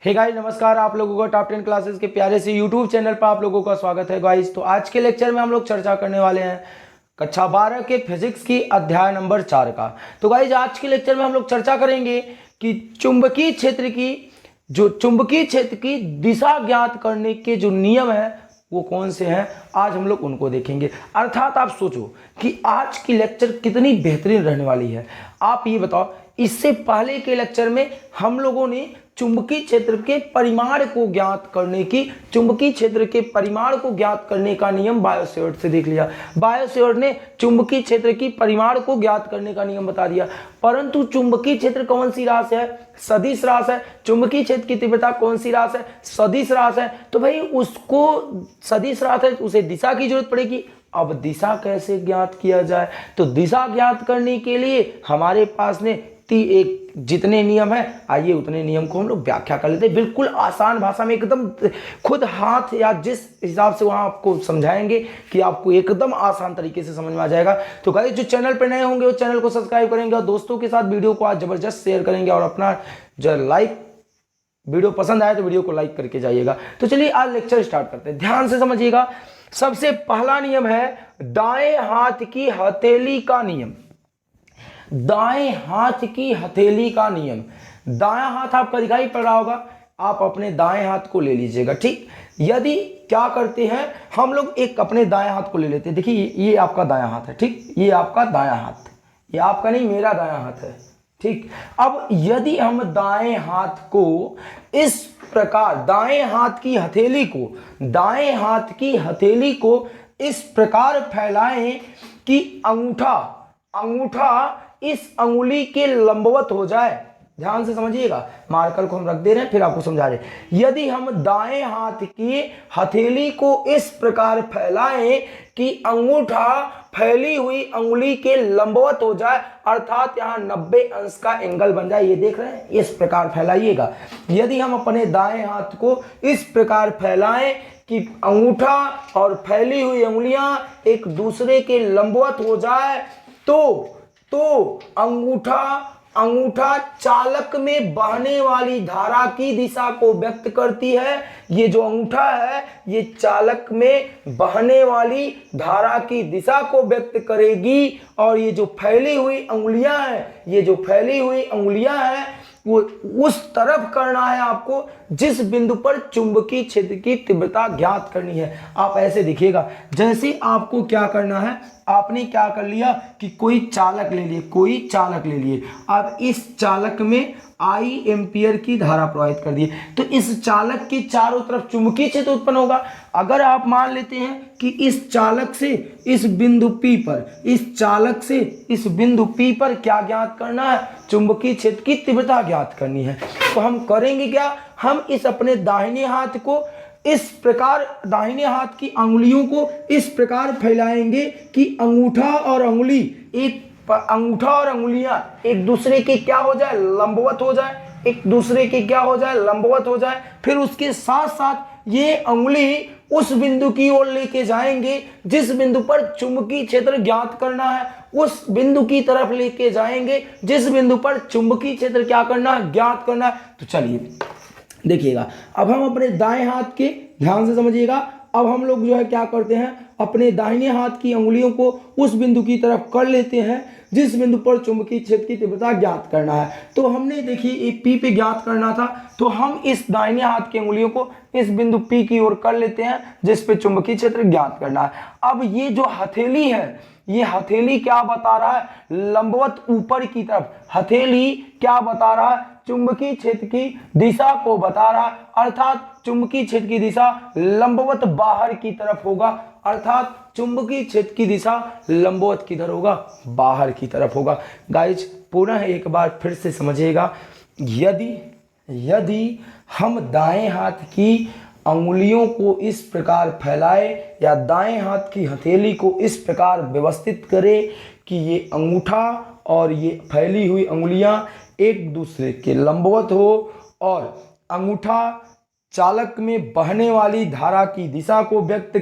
Hey guys नमस्कार, आप लोगों को टॉप 10 क्लासेस के प्यारे से यूट्यूब चैनल पर आप लोगों का स्वागत है गाइस। तो आज के लेक्चर में हम लोग चर्चा करने वाले हैं कक्षा 12 के फिजिक्स की अध्याय नंबर 4 का। तो गाइस आज के लेक्चर में हम लोग चर्चा करेंगे कि चुंबकीय क्षेत्र की दिशा ज्ञात करने के जो नियम है वो कौन से हैं, आज हम लोग उनको देखेंगे। अर्थात आप सोचो कि आज की लेक्चर कितनी बेहतरीन रहने वाली है। आप ये बताओ, इससे पहले के लेक्चर में हम लोगों ने चुंबकीय क्षेत्र के परिमाण को ज्ञात करने का नियम बायो-सेवर्ट से देख लिया। बायो-सेवर्ट ने चुंबकीय क्षेत्र की परिमाण को ज्ञात करने का नियम बता दिया। परंतु चुंबकीय क्षेत्र कौन सी राशि है? सदिश राशि है। चुंबकीय क्षेत्र की तीव्रता कौन सी राशि है? सदिश राशि है। तो भाई उसको सदिश राशि है, उसे दिशा की जरूरत पड़ेगी। अब दिशा कैसे ज्ञात किया जाए? तो दिशा ज्ञात करने के लिए हमारे पास ने जितने नियम है, आइए उतने नियम को हम लोग व्याख्या कर लेते हैं। बिल्कुल आसान भाषा में, एकदम खुद हाथ या जिस हिसाब से वहां आपको समझाएंगे कि आपको एकदम आसान तरीके से समझ में आ जाएगा। तो गाइस जो चैनल पर नए होंगे वो चैनल को सब्सक्राइब करेंगे और दोस्तों के साथ वीडियो को आज जबरदस्त शेयर करेंगे और अपना जो वीडियो पसंद आए तो वीडियो को लाइक करके जाइएगा। तो चलिए आज लेक्चर स्टार्ट करते हैं, ध्यान से समझिएगा। सबसे पहला नियम है दाएं हाथ की हथेली का नियम। दाएं हाथ की हथेली का नियम। दायां हाथ आपका दिखाई पड़ रहा होगा, आप अपने दाएं हाथ को ले लीजिएगा। ठीक, यदि क्या करते हैं हम लोग, एक अपने दाएं हाथ को ले लेते हैं। देखिए ये आपका दायां हाथ है। ठीक, ये आपका दायां हाथ, ये आपका नहीं, मेरा दायां हाथ है। ठीक, अब यदि हम दाएं हाथ को इस प्रकार दाएं हाथ की हथेली को इस प्रकार फैलाएं कि अंगूठा इस अंगुली के लंबवत हो जाए। ध्यान से समझिएगा, मार्कर को हम रख दे रहे हैं, फिर आपको समझा रहे हैं। यदि हम दाएं हाथ की हथेली को इस प्रकार फैलाएं कि अंगूठा फैली हुई अंगुली के लंबवत हो जाए, अर्थात यहां 90 अंश का एंगल बन जाए। ये देख रहे हैं, इस प्रकार फैलाइएगा। यदि हम अपने दाएं हाथ को इस प्रकार फैलाएं कि अंगूठा और फैली हुई अंगुलियां एक दूसरे के लंबवत हो जाए, तो अंगूठा चालक में बहने वाली धारा की दिशा को व्यक्त करती है। ये जो अंगूठा है ये चालक में बहने वाली धारा की दिशा को व्यक्त करेगी। और ये जो फैली हुई अंगुलियां हैं वो उस तरफ करना है आपको जिस बिंदु पर चुंबकीय क्षेत्र की तीव्रता ज्ञात करनी है। आप ऐसे देखिएगा, जैसे आपको क्या करना है, आपने क्या कर लिया कि कोई चालक ले लिए। अब इस चालक में I एम्पियर की धारा प्रवाहित कर दी, तो इस चालक के चारों तरफ चुंबकीय क्षेत्र उत्पन्न होगा। अगर आप मान लेते हैं कि इस चालक से इस बिंदु P पर क्या ज्ञात करना है, चुंबकीय क्षेत्र की तीव्रता ज्ञात करनी है। तो हम करेंगे क्या, हम इस अपने दाहिने हाथ को इस प्रकार, दाहिने हाथ की अंगुलियों को इस प्रकार फैलाएंगे कि अंगूठा और अंगुलियां एक दूसरे के क्या हो जाए, लंबवत हो जाए। फिर उसके साथ साथ ये अंगुली उस बिंदु की ओर लेके जाएंगे जिस बिंदु पर चुंबकीय क्षेत्र ज्ञात करना है, उस बिंदु की तरफ लेके जाएंगे जिस बिंदु पर चुंबकीय क्षेत्र क्या करना है, ज्ञात करना है। तो चलिए देखिएगा, अब हम अपने दाएं हाथ के, ध्यान से समझिएगा, अब हम लोग जो है क्या करते हैं, अपने दाहिने हाथ की अंगुलियों को उस बिंदु की तरफ कर लेते हैं जिस बिंदु पर चुंबकीय क्षेत्र की तीव्रता ज्ञात करना है। तो हमने देखिए P पे ज्ञात करना था, तो हम इस दाहिने हाथ की अंगुलियों को इस बिंदु P की ओर कर लेते हैं जिस पे चुंबकीय क्षेत्र ज्ञात करना है। अब ये जो हथेली है, ये हथेली क्या बता रहा है, लंबवत ऊपर की तरफ। हथेली क्या बता रहा है, चुंबकीय क्षेत्र की दिशा को बता रहा है, अर्थात चुंबकीय क्षेत्र की दिशा लंबवत बाहर की तरफ होगा। अर्थात चुंबकीय क्षेत्र की दिशा लंबवत किधर होगा, बाहर की तरफ होगा। गाइज पुनः एक बार फिर से समझिएगा, यदि हम दाएं हाथ की अंगुलियों को इस प्रकार फैलाए या दाएं हाथ की हथेली को इस प्रकार व्यवस्थित करें कि ये अंगूठा और ये फैली हुई अंगुलियां एक दूसरे के लंबवत हो और अंगूठा चालक में बहने वाली धारा की दिशा को व्यक्त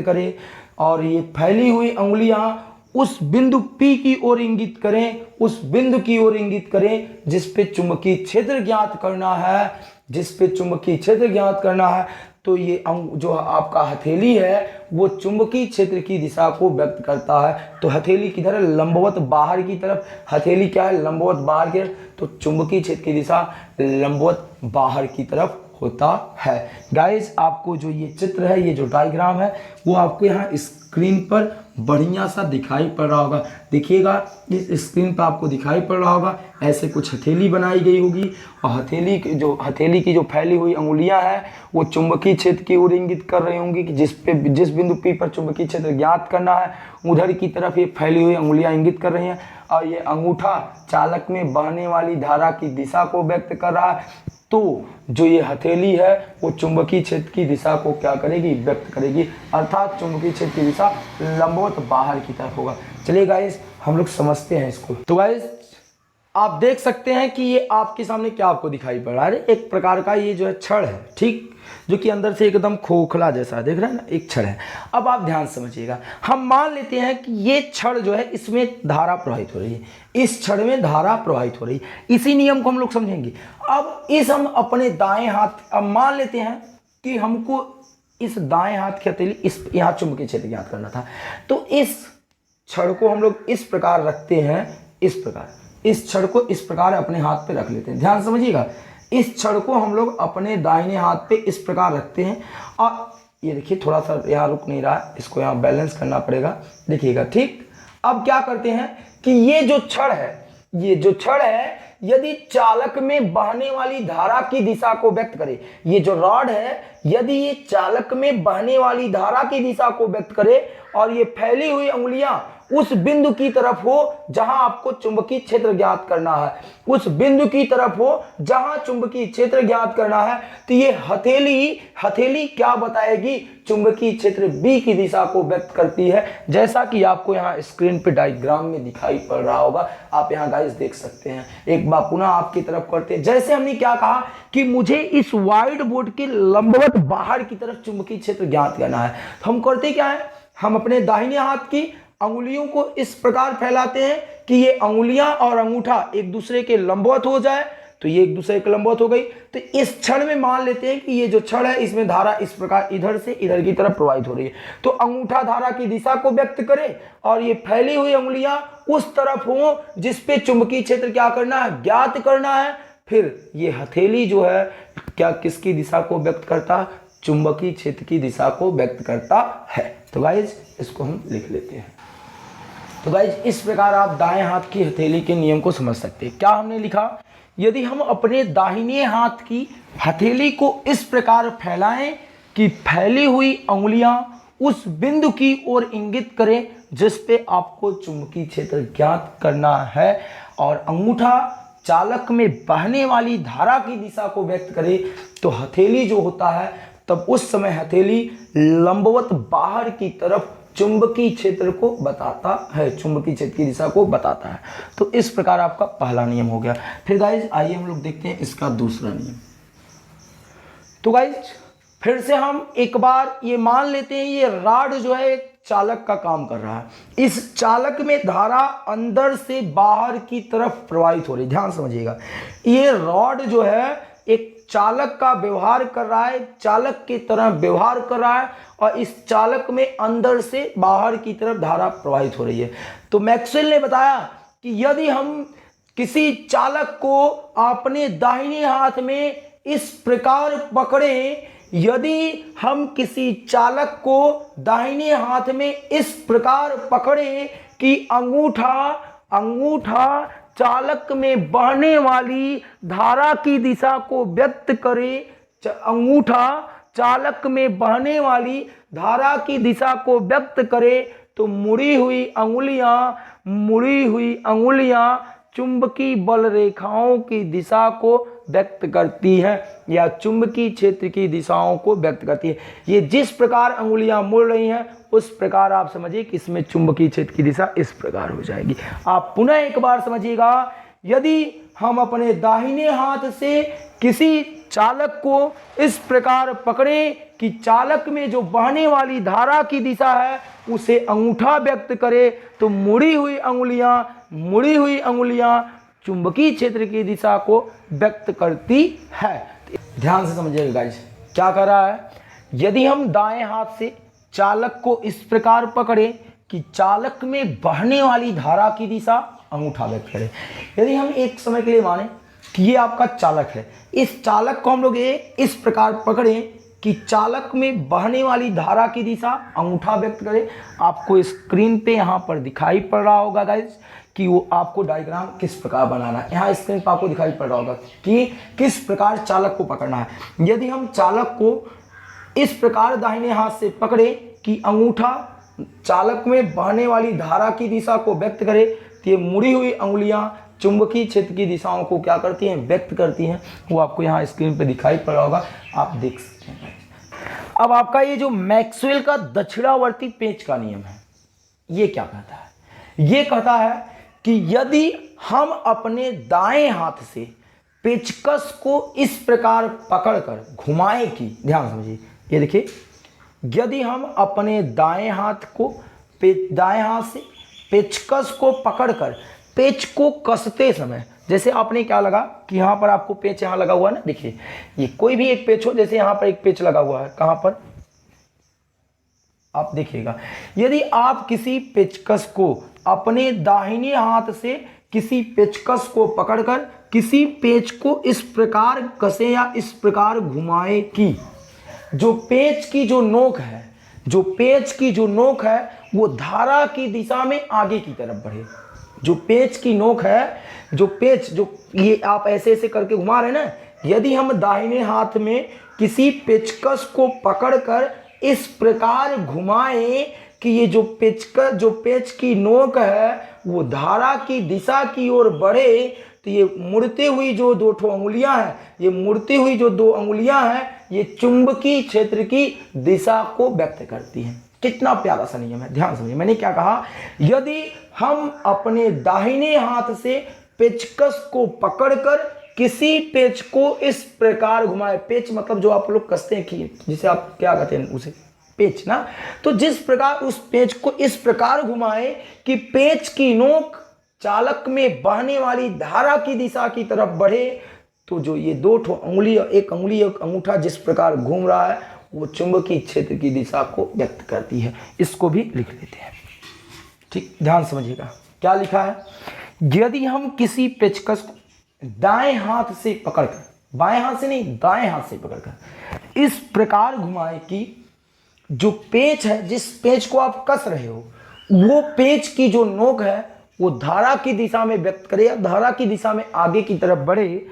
करे, और ये फैली हुई अंगुलियां उस बिंदु P की ओर इंगित करें, उस बिंदु की ओर इंगित करें जिस पे चुंबकीय क्षेत्र ज्ञात करना है, जिस पे चुंबकीय क्षेत्र ज्ञात करना है। तो ये जो आपका हथेली है वो चुंबकीय क्षेत्र की दिशा को व्यक्त करता है। तो हथेली किधर है? लंबवत बाहर की तरफ। हथेली क्या है? लंबवत बाहर की तरफ। तो चुंबकीय क्षेत्र की दिशा लंबवत बाहर की तरफ होता है। गाइस, आपको जो ये चित्र है, ये जो डायग्राम है, वो आपको यहाँ स्क्रीन पर बढ़िया सा दिखाई पड़ रहा होगा। देखिएगा, इस स्क्रीन पर आपको दिखाई पड़ रहा होगा ऐसे कुछ हथेली बनाई गई होगी, और हथेली की जो फैली हुई अंगुलियां हैं वो चुंबकीय क्षेत्र की ओर इंगित कर रही होंगी कि जिस बिंदु P पर चुंबकीय क्षेत्र ज्ञात करना है उधर की तरफ ये फैली हुई अंगुलियां इंगित कर रही हैं। और ये अंगूठा चालक में बहने वाली धारा की दिशा को व्यक्त कर रहा है। तो जो ये हथेली है वो चुंबकीय क्षेत्र की दिशा को क्या करेगी? व्यक्त करेगी, अर्थात चुंबकीय क्षेत्र की दिशा लंबवत बाहर की तरफ होगा। चलिए गाइस, हम लोग समझते हैं इसको। तो गाइस, आप देख सकते हैं कि ये आपके सामने क्या आपको दिखाई पड़ रहा है? एक प्रकार का ये जो है छड़ है, ठीक, जो कि अंदर से एकदम खोखला जैसा है, देख रहे हैं ना, एक छड़ है। अब आप ध्यान समझिएगा, हम मान लेते हैं कि ये छड़ जो है इसमें धारा प्रवाहित हो रही है, इस छड़ में धारा प्रवाहित हो रही है। इसी नियम को हम लोग समझेंगे। अब हम अपने दाएं हाथ, अब मान लेते हैं कि हमको इस दाएं हाथ की हथेली इस यहाँ चुंबकीय क्षेत्र ज्ञात करना था। तो इस छड़ को हम लोग इस प्रकार रखते हैं, इस प्रकार इस छड़ को इस प्रकार अपने हाथ पे रख लेते हैं। ध्यान समझिएगा, इस छड़ को हम लोग अपने दाहिने हाथ पे इस प्रकार रखते हैं। और ये देखिए, थोड़ा सा यहाँ रुक नहीं रहा है, इसको यहाँ बैलेंस करना पड़ेगा, देखिएगा, ठीक। अब क्या करते हैं कि ये जो छड़ है यदि चालक में बहने वाली धारा की दिशा को व्यक्त करे, ये जो रॉड है यदि ये चालक में बहने वाली धारा की दिशा को व्यक्त करे और ये फैली हुई अंगुलियां उस बिंदु की तरफ हो जहां आपको चुंबकीय क्षेत्र ज्ञात करना है, उस बिंदु की तरफ हो जहां चुंबकीय क्षेत्र ज्ञात करना है, तो ये हथेली क्या बताएगी? चुंबकीय क्षेत्र B की दिशा को व्यक्त करती है, जैसा कि आपको यहाँ स्क्रीन पे डायग्राम में दिखाई पड़ रहा होगा। आप यहाँ गाइस देख सकते हैं। एक बार पुनः आपकी तरफ करते हैं। जैसे हमने क्या कहा कि मुझे इस वाइट बोर्ड के लंबवत बाहर की तरफ चुंबकीय क्षेत्र ज्ञात करना है, तो हम करते क्या है, हम अपने दाहिने हाथ की अंगुलियों को इस प्रकार फैलाते हैं कि ये अंगुलियां और अंगूठा एक दूसरे के लंबवत हो जाए। तो ये एक दूसरे के लंबवत हो गई। तो इस क्षण में मान लेते हैं कि ये जो छड़ है इसमें धारा इस प्रकार इधर से इधर की तरफ प्रवाहित हो रही है। तो अंगूठा धारा की दिशा को व्यक्त करे और ये फैली हुई अंगुलियां उस तरफ हो जिस पे चुंबकीय क्षेत्र क्या करना है? ज्ञात करना है। फिर ये हथेली जो है क्या किसकी दिशा को व्यक्त करता? चुंबकीय क्षेत्र की दिशा को व्यक्त करता है। तो गाइज इसको हम लिख लेते हैं। तो गाइज इस प्रकार आप दाएं हाथ की हथेली के नियम को समझ सकते हैं। क्या हमने लिखा? यदि हम अपने दाहिने हाथ की हथेली को इस प्रकार फैलाएं कि फैली हुई अंगुलियां उस बिंदु की ओर इंगित करें जिस पे आपको चुंबकीय क्षेत्र ज्ञात करना है, और अंगूठा चालक में बहने वाली धारा की दिशा को व्यक्त करे, तो हथेली जो होता है तब उस समय हथेली लंबवत बाहर की तरफ चुंबकीय क्षेत्र को बताता है, चुंबकीय क्षेत्र की दिशा को बताता है। तो इस प्रकार आपका पहला नियम हो गया। फिर गाइज आइए हम लोग देखते हैं इसका दूसरा नियम। तो गाइज फिर से हम एक बार ये मान लेते हैं ये रॉड जो है एक चालक का काम कर रहा है। इस चालक में धारा अंदर से बाहर की तरफ प्रवाहित हो रही है। ध्यान समझिएगा, ये रॉड जो है एक चालक का व्यवहार कर रहा है, चालक की तरह व्यवहार कर रहा है, और इस चालक में अंदर से बाहर की तरफ धारा प्रवाहित हो रही है। तो मैक्सवेल ने बताया कि यदि हम किसी चालक को अपने दाहिने हाथ में इस प्रकार पकड़ें, यदि हम किसी चालक को दाहिने हाथ में इस प्रकार पकड़ें कि अंगूठा चालक में बहने वाली धारा की दिशा को व्यक्त करे, अंगूठा चालक में बहने वाली धारा की दिशा को व्यक्त करे, तो मुड़ी हुई अंगुलियां चुंबकीय बल रेखाओं की दिशा को व्यक्त करती है या चुंबकीय क्षेत्र की दिशाओं को व्यक्त करती है। ये जिस प्रकार अंगुलियां मुड़ रही हैं उस प्रकार आप समझिए कि इसमें चुंबकीय क्षेत्र की दिशा इस प्रकार हो जाएगी। आप पुनः एक बार समझिएगा, यदि हम अपने दाहिने हाथ से किसी चालक को इस प्रकार पकड़ें कि चालक में जो बहने वाली धारा की दिशा है उसे अंगूठा व्यक्त करे, तो मुड़ी हुई अंगुलियां चुंबकीय क्षेत्र की दिशा को व्यक्त करती है। ध्यान से समझिएगा गाइस, क्या कर रहा है, यदि हम दाएं हाथ से चालक को इस प्रकार पकड़े कि चालक में बहने वाली धारा की दिशा अंगूठा व्यक्त करे। यदि हम एक समय के लिए माने कि ये आपका चालक है, इस चालक को हम लोग इस प्रकार पकड़े कि चालक में बहने वाली धारा की दिशा अंगूठा व्यक्त करे। आपको स्क्रीन पे यहाँ पर दिखाई पड़ रहा होगा गाइस कि वो आपको डायग्राम किस प्रकार बनाना है। यहाँ स्क्रीन पर आपको दिखाई पड़ रहा होगा कि किस प्रकार चालक को पकड़ना है। यदि हम चालक को इस प्रकार दाहिने हाथ से पकड़े कि अंगूठा चालक में बहने वाली धारा की दिशा को व्यक्त करे, तो ये मुड़ी हुई अंगुलियां चुंबकीय क्षेत्र की दिशाओं को क्या करती हैं, व्यक्त करती हैं। वो आपको यहाँ स्क्रीन पे दिखाई पड़ रहा होगा, आप देख सकते हैं। अब आपका ये जो मैक्सवेल का दक्षिणावर्ती पेंच का नियम है, ये क्या कहता है, ये कहता है कि यदि हम अपने दाएं हाथ से पेचकस को इस प्रकार पकड़कर घुमाएं कि, ध्यान समझिए, ये देखिए, यदि हम अपने दाएं हाथ से पेचकस को पकड़कर पेच को कसते समय, जैसे आपने क्या लगा कि यहाँ पर आपको पेच यहाँ लगा हुआ है ना, देखिए ये कोई भी एक पेच हो, जैसे यहाँ पर एक पेच लगा हुआ है, कहाँ पर आप देखिएगा, यदि आप किसी पेचकस को अपने दाहिने हाथ से किसी पेचकस को पकड़कर किसी पेच को इस प्रकार कसे या इस प्रकार घुमाए कि जो पेच की जो नोक है वो धारा की दिशा में आगे की तरफ बढ़े। जो पेच की नोक है, जो ये आप ऐसे ऐसे करके घुमा रहे हैं ना, यदि हम दाहिने हाथ में किसी पेचकस को पकड़कर इस प्रकार घुमाएं कि ये जो पेच की नोक है वो धारा की दिशा की ओर बढ़े, तो ये मुड़ती हुई जो दो अंगुलियां हैं, ये चुंबकीय क्षेत्र की दिशा को व्यक्त करती हैं। कितना प्यारा सा नियम है, ध्यान समझिए। मैंने क्या कहा, यदि हम अपने दाहिने हाथ से पेचकस को पकड़कर किसी पेच को इस प्रकार घुमाए, पेच मतलब जो आप लोग कसते हैं कि जिसे आप क्या कहते हैं उसे पेच ना, तो जिस प्रकार उस पेच को इस प्रकार घुमाए कि पेच की नोक चालक में बहने वाली धारा की दिशा की तरफ बढ़े, तो जो ये दो अंगुली और एक अंगूठा जिस प्रकार घूम रहा है वो चुंबकीय क्षेत्र की दिशा को व्यक्त करती है। इसको भी लिख लेते हैं, ठीक, ध्यान समझिएगा क्या लिखा है। यदि हम किसी पेचकस को दाएं हाथ से पकड़कर, बाएं हाथ से नहीं दाएं हाथ से पकड़कर इस प्रकार घुमाए कि जो पेच है, जिस पेच को आप कस रहे हो, वो पेच की जो नोक है वो धारा की दिशा में व्यक्त करे या धारा की दिशा में आगे की तरफ बढ़े,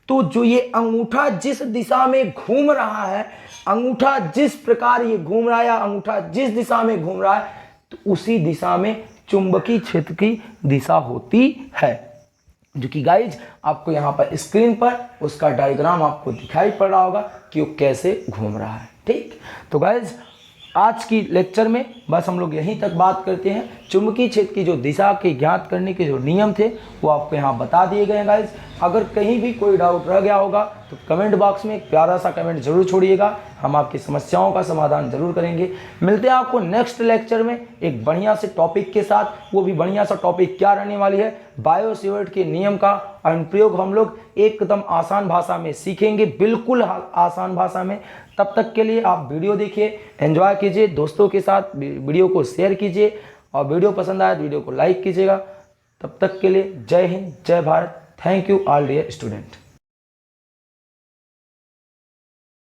तो जो ये अंगूठा जिस दिशा में घूम रहा है, अंगूठा जिस प्रकार ये घूम रहा है या अंगूठा जिस दिशा में घूम रहा है, तो उसी दिशा में चुंबकीय क्षेत्र की दिशा होती है। जो कि गाइज आपको यहाँ पर स्क्रीन पर उसका डायग्राम आपको दिखाई पड़ रहा होगा कि वो कैसे घूम रहा है। ठीक, तो गाइज आज की लेक्चर में बस हम लोग यहीं तक बात करते हैं। चुंबकीय क्षेत्र की जो दिशा के ज्ञात करने के जो नियम थे वो आपको यहाँ बता दिए गए हैं गाइज। अगर कहीं भी कोई डाउट रह गया होगा तो कमेंट बॉक्स में एक प्यारा सा कमेंट जरूर छोड़िएगा, हम आपकी समस्याओं का समाधान जरूर करेंगे। मिलते हैं आपको नेक्स्ट लेक्चर में एक बढ़िया से टॉपिक के साथ। वो भी बढ़िया सा टॉपिक क्या रहने वाली है, बायो-सेवर्ट के नियम का अनुप्रयोग हम लोग एकदम आसान भाषा में सीखेंगे, बिल्कुल आसान भाषा में। तब तक के लिए आप वीडियो देखिए, एंजॉय कीजिए, दोस्तों के साथ वीडियो को शेयर कीजिए और वीडियो पसंद आए तो वीडियो को लाइक कीजिएगा। तब तक के लिए जय हिंद, जय Bharat. Thank you all dear student.